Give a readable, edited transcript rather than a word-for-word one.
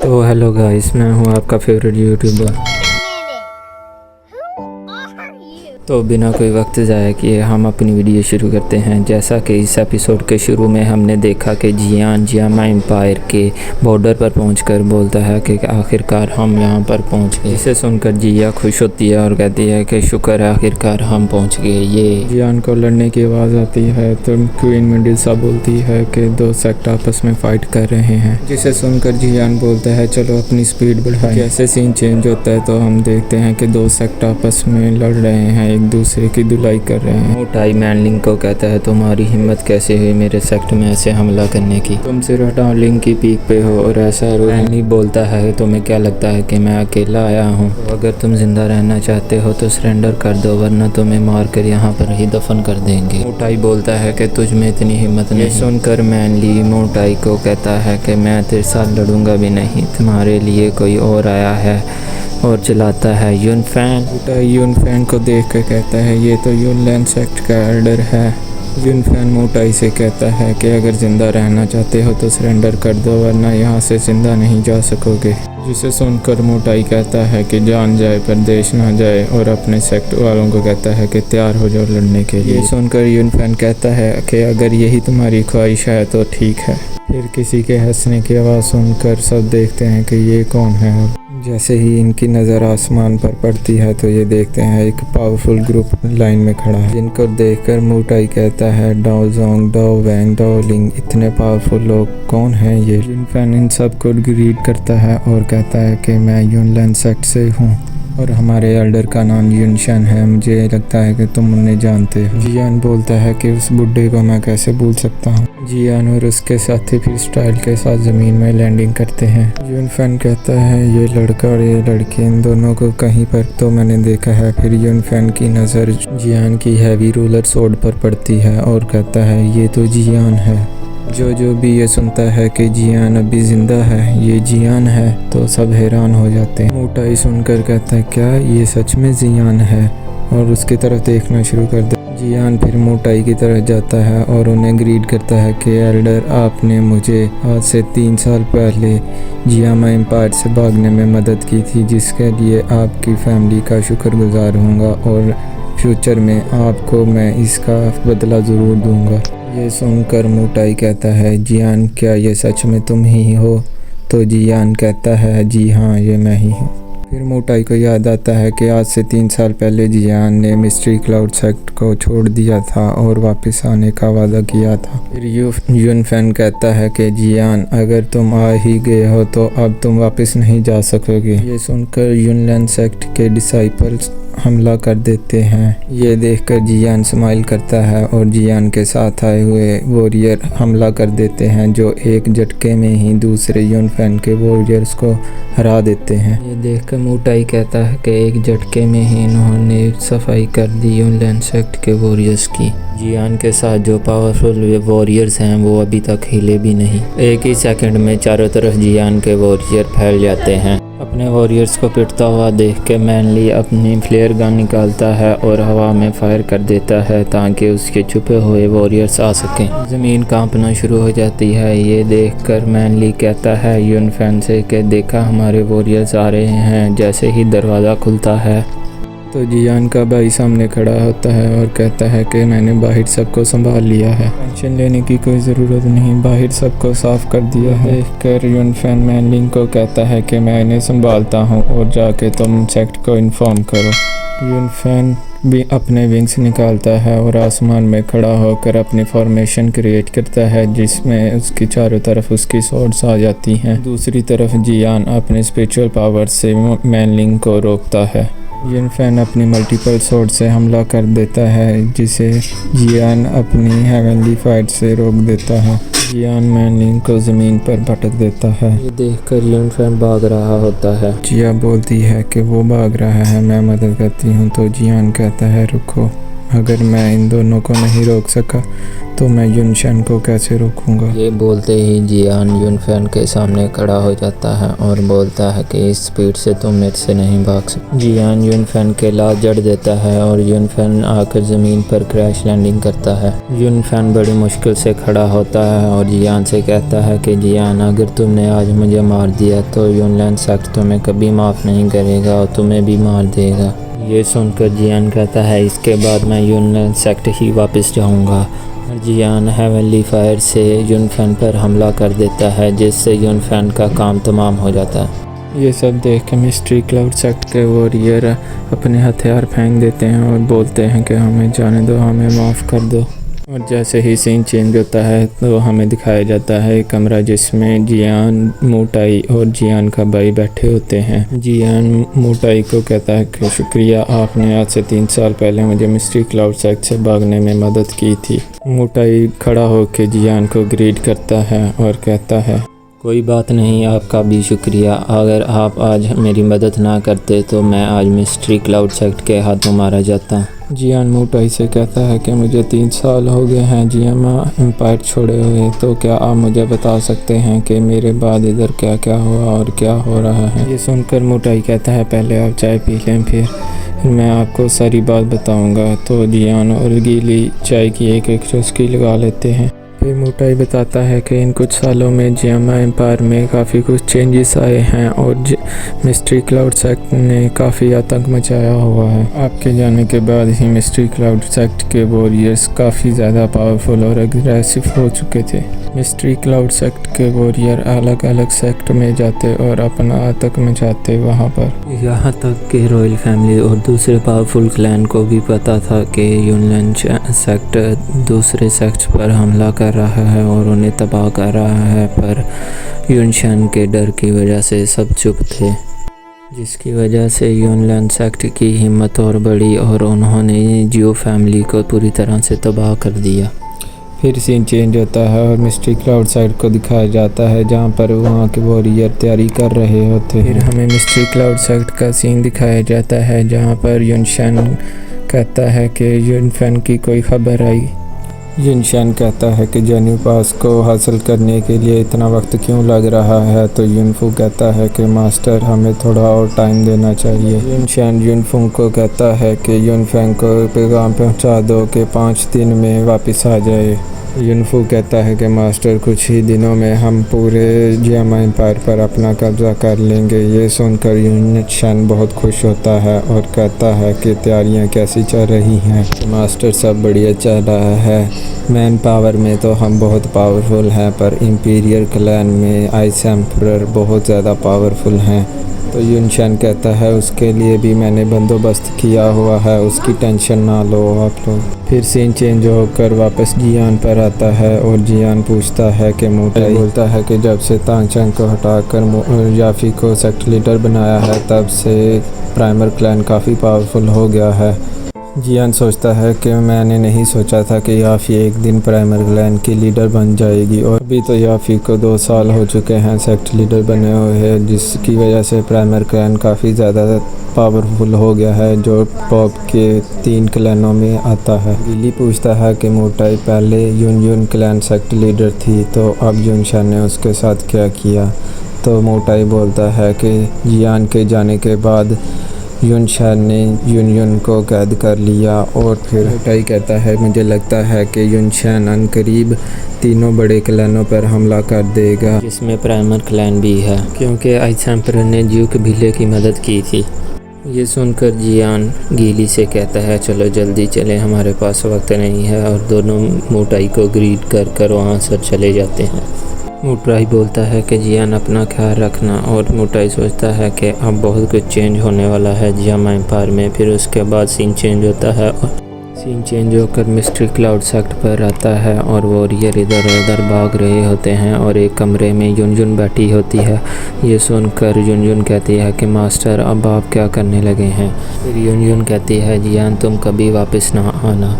तो hello guys, मैं हूं आपका फेवरेट यूट्यूबर। तो बिना कोई वक्त ज़ाया किए हम अपनी वीडियो शुरू करते हैं। जैसा कि इस एपिसोड के शुरू में हमने देखा कि जियान जियामा एम्पायर के बॉर्डर पर पहुंचकर बोलता है कि आखिरकार हम यहां पर पहुंच गए। इसे सुनकर जिया खुश होती है और कहती है कि शुक्र है आखिरकार हम पहुंच गए। ये जियान को लड़ने की आवाज़ आती है तो क्वीन मेडुसा बोलती है कि दो सेक्ट आपस में फाइट कर रहे हैं, जिसे सुनकर जियान बोलता है चलो अपनी स्पीड बढ़ाएं। जैसे सीन चेंज होता है तो हम देखते हैं कि दो सेक्ट आपस में लड़ रहे हैं, एक दूसरे की धुलाई कर रहे हैं। मोटाई मैनलिंग को कहता है तुम्हारी हिम्मत कैसे हुई मेरे सेक्ट में ऐसे हमला करने की, तुम सिर्फ डार्लिंग की पीक पे हो और ऐसा रोनी बोलता है तुम्हें क्या लगता है कि मैं अकेला आया हूँ? तो अगर तुम जिंदा रहना चाहते हो तो सरेंडर कर दो वरना तुम्हें मार कर यहाँ पर ही दफन कर देंगे। मोटाई बोलता है कि तुझ में इतनी हिम्मत नहीं। सुनकर मैनली मोटाई को कहता है कि मैं तेरे साथ लड़ूंगा भी नहीं, तुम्हारे लिए कोई और आया है और चलाता है यूनफैन। यूनफैन को देख कर कहता है ये तो यूनलैंड सेक्ट का एल्डर है। यूनफैन मोटाई से कहता है कि अगर ज़िंदा रहना चाहते हो तो सरेंडर कर दो वरना यहाँ से ज़िंदा नहीं जा सकोगे। जिसे सुनकर मोटाई कहता है कि जान जाए पर देश ना जाए और अपने सेक्ट वालों को कहता है कि तैयार हो जाओ लड़ने के लिए। ये सुनकर यूनफैन कहता है कि अगर यही तुम्हारी ख्वाहिश है तो ठीक है। फिर किसी के हंसने की आवाज़ सुनकर सब देखते हैं कि ये कौन है। जैसे ही इनकी नज़र आसमान पर पड़ती है तो ये देखते हैं एक पावरफुल ग्रुप लाइन में खड़ा है, जिनको देखकर मोटाई कहता है डाओ जोंग, डाओ वैंग, डाओ लिंग, इतने पावरफुल लोग कौन हैं ये? यूनफैन इन सब को ग्रीट करता है और कहता है कि मैं यूनलैंड सेक्ट से हूँ और हमारे एल्डर का नाम यूनशन है, मुझे लगता है कि तुम उन्हें जानते हो। जियान बोलता है कि उस बुड्ढे को मैं कैसे भूल सकता हूँ। जियान और उसके साथी फिर स्टाइल के साथ ज़मीन में लैंडिंग करते हैं। यूनफैन कहता है ये लड़का और ये लड़की इन दोनों को कहीं पर तो मैंने देखा है। फिर यूनफैन की नज़र जियान की हैवी रूलर सोर्ड पर पड़ती है और कहता है ये तो जियान है। जो भी ये सुनता है कि जियान अभी जिंदा है, ये जियान है, तो सब हैरान हो जाते हैं। मोटाई सुनकर कहता है क्या ये सच में जियान है और उसकी तरफ देखना शुरू कर दे। जियान फिर मोटाई की तरफ जाता है और उन्हें ग्रीट करता है कि एल्डर आपने मुझे आज से 3 साल पहले जियामा एम्पायर से भागने में मदद की थी, जिसके लिए आपकी फैमिली का शुक्रगुजार होऊंगा और फ्यूचर में आपको मैं इसका बदला ज़रूर दूंगा। ये सुनकर मोटाई कहता है जियान क्या ये सच में तुम ही हो? तो जियान कहता है जी हाँ ये मैं ही हूँ। फिर मोटाई को याद आता है कि आज से 3 साल पहले जियान ने मिस्ट्री क्लाउड सेक्ट को छोड़ दिया था और वापस आने का वादा किया था। फिर यूनफैन कहता है कि जियान अगर तुम आ ही गए हो तो अब तुम वापस नहीं जा सकोगे। ये सुनकर यूनलैंड सेक्ट के डिसाइपल्स हमला कर देते हैं। ये देखकर जियान स्माइल करता है और जियान के साथ आए हुए वॉरियर हमला कर देते हैं, जो एक झटके में ही दूसरे यूनफैन के वॉरियर्स को हरा देते हैं। ये देखकर मोटाई कहता है कि एक झटके में ही इन्होंने सफाई कर दी यूनलैंड सेक्ट के वॉरियर्स की। जियान के साथ जो पावरफुल वॉरियर्स हैं वो अभी तक हिले भी नहीं। एक ही सेकंड में चारों तरफ जियान के वॉरियर फैल जाते हैं। अपने वॉरियर्स को पिटता हुआ देख के मैनली अपनी फ्लेयर गन निकालता है और हवा में फायर कर देता है ताकि उसके छुपे हुए वॉरियर्स आ सकें। ज़मीन कांपना शुरू हो जाती है। ये देखकर मैनली कहता है यूनफैन से कि देखा हमारे वॉरियर्स आ रहे हैं। जैसे ही दरवाज़ा खुलता है तो जियान का भाई सामने खड़ा होता है और कहता है कि मैंने बाहर सबको संभाल लिया है, टेंशन लेने की कोई ज़रूरत नहीं, बाहर सबको साफ़ कर दिया है। देखकर यूनफैन मैनलिंग को कहता है कि मैं इन्हें संभालता हूँ और जाके तुम सेक्ट को इन्फॉर्म करो। यूनफैन भी अपने विंग्स निकालता है और आसमान में खड़ा होकर अपनी फॉर्मेशन क्रिएट करता है, जिसमें उसकी चारों तरफ उसकी स्वॉर्ड्स आ जाती हैं। दूसरी तरफ जियान अपने स्पिरिचुअल पावर से मैनलिंग को रोकता है। यूनफैन अपनी मल्टीपल स्वॉर्ड से हमला कर देता है, जिसे जियान अपनी हेवनली फाइट से रोक देता है। जियान मैनलिंग को ज़मीन पर पटक देता है। ये देखकर यूनफैन भाग रहा होता है। जिया बोलती है कि वो भाग रहा है, मैं मदद करती हूँ। तो जियान कहता है रुको, अगर मैं इन दोनों को नहीं रोक सका तो मैं युनशन को कैसे रोकूंगा। ये बोलते ही जियान युनफैन के सामने खड़ा हो जाता है और बोलता है कि इस स्पीड से तुम मेरे से नहीं भाग सकते। जियान युनफैन के लात जड़ देता है और युनफैन आकर ज़मीन पर क्रैश लैंडिंग करता है। युनफैन बड़ी मुश्किल से खड़ा होता है और जियान से कहता है कि जियान, अगर तुमने आज मुझे मार दिया तो युनलैंड सेक्ट तुम्हें कभी माफ़ नहीं करेगा और तुम्हें भी मार देगा। ये सुनकर जियान कहता है, इसके बाद मैं युनलैंड सेक्ट ही वापस जाऊंगा। और जियान हेवनली फायर से युनफैन पर हमला कर देता है, जिससे युनफैन का काम तमाम हो जाता है। ये सब देख के मिस्ट्री क्लाउड सेक्ट के वॉरियर अपने हथियार फेंक देते हैं और बोलते हैं कि हमें जाने दो, हमें माफ़ कर दो। और जैसे ही सीन चेंज होता है तो हमें दिखाया जाता है एक कमरा जिसमें जियान, मोटाई और जियान का भाई बैठे होते हैं। जियान मोटाई को कहता है कि शुक्रिया, आपने आज से 3 साल पहले मुझे मिस्ट्री क्लाउड सेक्ट से भागने में मदद की थी। मोटाई खड़ा होकर जियान को ग्रीट करता है और कहता है, कोई बात नहीं, आपका भी शुक्रिया। अगर आप आज मेरी मदद ना करते तो मैं आज मिस्ट्री क्लाउड सेक्ट के हाथों मारा जाता। जियान मोटाई से कहता है कि मुझे 3 साल हो गए हैं जियामा एम्पायर छोड़े हुए, तो क्या आप मुझे बता सकते हैं कि मेरे बाद इधर क्या क्या हुआ और क्या हो रहा है। ये सुनकर मोटाई कहता है, पहले आप चाय पी लें, फिर मैं आपको सारी बात बताऊंगा। तो जियान और गीली चाय की एक चुस्की लगा लेते हैं। फिर मोटाई बताता है कि इन कुछ सालों में जियामा एम्पायर में काफ़ी कुछ चेंजेस आए हैं और मिस्ट्री क्लाउड सेक्ट ने काफ़ी आतंक मचाया हुआ है। आपके जाने के बाद ही मिस्ट्री क्लाउड सेक्ट के वॉरियर्स काफ़ी ज़्यादा पावरफुल और एग्रेसिव हो चुके थे। मिस्ट्री क्लाउड सेक्ट के वॉरियर अलग अलग सेक्ट में जाते और अपना आतंक मचाते वहाँ पर। यहाँ तक कि रॉयल फैमिली और दूसरे पावरफुल क्लैन को भी पता था कि युनलैंड सेक्ट दूसरे सेक्ट पर हमला कर रहा है और उन्हें तबाह कर रहा है, पर युनशन के डर की वजह से सब चुप थे, जिसकी वजह से युनलैंड सेक्ट की हिम्मत और बढ़ी और उन्होंने जियो फैमिली को पूरी तरह से तबाह कर दिया। फिर सीन चेंज होता है और मिस्ट्री क्लाउड साइड को दिखाया जाता है जहाँ पर वहाँ के वॉरियर तैयारी कर रहे होते हैं। फिर हमें मिस्ट्री क्लाउड साइड का सीन दिखाया जाता है जहाँ पर युनशन कहता है कि युनफैन की कोई खबर आई। युनशन कहता है कि जेन्यू पास को हासिल करने के लिए इतना वक्त क्यों लग रहा है, तो युनफू कहता है कि मास्टर, हमें थोड़ा और टाइम देना चाहिए। युनशन युनफू को कहता है कि युनफैंग को पैगाम पहुंचा दो कि 5 दिन में वापस आ जाए। युनफू कहता है कि मास्टर, कुछ ही दिनों में हम पूरे जियामा एम्पायर पर अपना कब्जा कर लेंगे। ये सुनकर युनशन बहुत खुश होता है और कहता है कि तैयारियां कैसी चल रही हैं। मास्टर, सब बढ़िया चल रहा है। मैन पावर में तो हम बहुत पावरफुल हैं, पर इंपीरियल क्लैन में आइस एम्परर बहुत ज़्यादा पावरफुल हैं। तो युनशन कहता है, उसके लिए भी मैंने बंदोबस्त किया हुआ है, उसकी टेंशन ना लो आप लोग। फिर सीन चेंज होकर वापस जियान पर आता है और जियान पूछता है कि मोटाई बोलता है कि जब से तांगचंग को हटाकर याफी को सेक्ट लीडर बनाया है, तब से प्राइमर क्लैन काफ़ी पावरफुल हो गया है। जियान सोचता है कि मैंने नहीं सोचा था कि याफी एक दिन प्राइमर क्लैन की लीडर बन जाएगी, और अभी तो याफी को 2 साल हो चुके हैं सेक्ट लीडर बने हुए हैं, जिसकी वजह से प्राइमर क्लैन काफ़ी ज़्यादा पावरफुल हो गया है, जो टॉप के 3 क्लैनों में आता है। गिली पूछता है कि मोटाई पहले युन क्लैन सेक्ट लीडर थी, तो अब युनशन ने उसके साथ क्या किया। तो मोटाई बोलता है कि जियान के जाने के बाद युनशन ने युन को कैद कर लिया, और फिर मोटाई कहता है, मुझे लगता है कि युनशन अनकरीब तीनों बड़े क्लैनों पर हमला कर देगा, जिसमें प्राइमर क्लैन भी है, क्योंकि आइस एम्परर ने ड्यूक भिले की मदद की थी। ये सुनकर जियान गीली से कहता है, चलो जल्दी चलें, हमारे पास वक्त नहीं है, और दोनों मोटाई को ग्रीट कर वहाँ से चले जाते हैं। मोटाई बोलता है कि जियान अपना ख्याल रखना, और मोटाई सोचता है कि अब बहुत कुछ चेंज होने वाला है जियामा एम्पायर में। फिर उसके बाद सीन चेंज होता है और सीन चेंज होकर मिस्ट्री क्लाउड सेक्ट पर आता है और वॉरियर इधर उधर भाग रहे होते हैं, और एक कमरे में युन बैठी होती है। ये सुनकर युन कहती है कि मास्टर, अब आप क्या करने लगे हैं। फिर युन कहती है, जियान तुम कभी वापस ना आना।